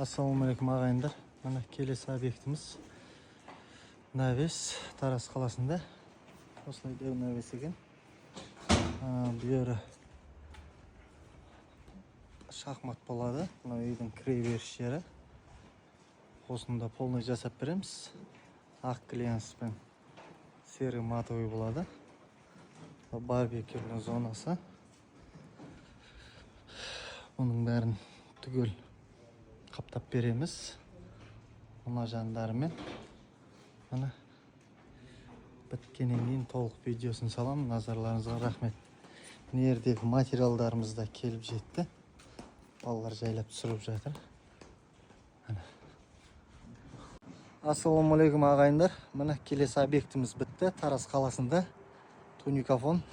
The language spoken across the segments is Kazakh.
Ассалаумағалейкум ағайындар. Мына келесі объектіміз Навес, Тараз қаласында. Осылай деу Навес екен. Бұйыры шахмат болады. Мына үйдің кіреберіс жері. Осында полный жасап береміз. Ақ глянцпен серый матовый болады. Барбекюлі зонасы. Оның бәрін түгел қаптап береміз. Мына жандарымен. Мына біткеннен кейін толық видеосын салам. Назарларыңызға рахмет. Мына жердегі материалдарымыз да келіп жетті. Балалар жайлап түсіріп жатыр. Ассалаумағалейкум ағайындар. Мына келесі объектіміз бітті. Тараз қаласында туникафон.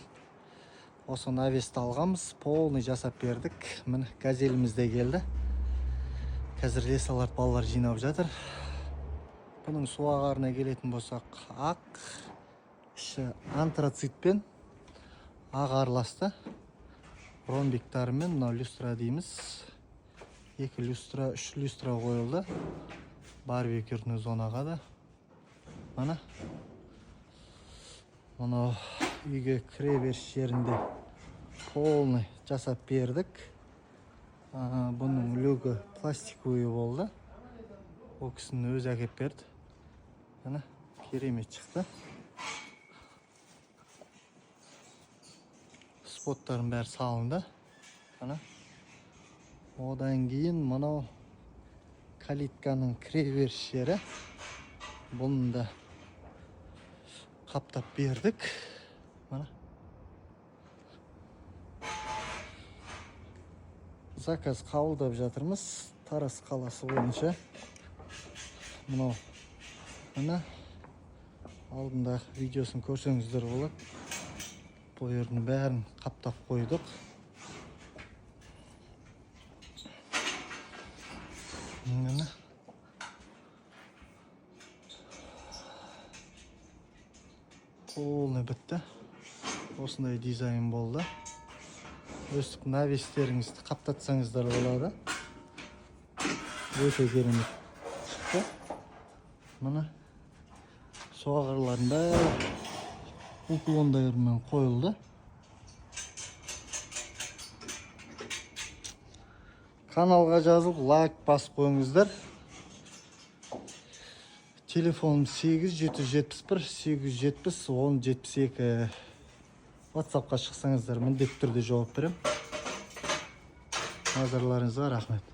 Осы Навесті алғанбыз. Полный жасап бердік. Мына газеліміз де келді. Қазір лесалар балалар жинап жатыр. Бұның су ағарына келетін болсақ, ақ, іші антрацитпен ақ араласты. Ромбиктарымен мынау люстра дейміз. 2 люстра, 3 люстра қойылды. Барбекюрный зонаға да. Мынау үйге кіреберіс жерінде полный жасап бердік. Бұның люгі пластиковый болды. Ол кісінің өзі әкеп берді. Керемет шықты. Споттарын бәрі салынды. Одан кейін мынау калитканың кіреберіс жері. Бұны да қаптап бердік. Заказ қабылдап жатырмыз. Тараз қаласы бойынша. Мынау алдында видеосын көрсеңіздер болады. Бұл жердің бәрін қаптап қойдық. Полный бітті. Осындай дизайн болды. Өстіп навестеріңізді қаптатсаңыздар болады. Өте керемет шықты. Мына соғарларын бәрі уклондайырмен қойылды. Каналға жазылып лайк басып қойыңыздар. Телефоным 8771 870 1072. WhatsAppқа шықсаңыздар міндетті түрде жауап берем. Назарларыңызға рахмет.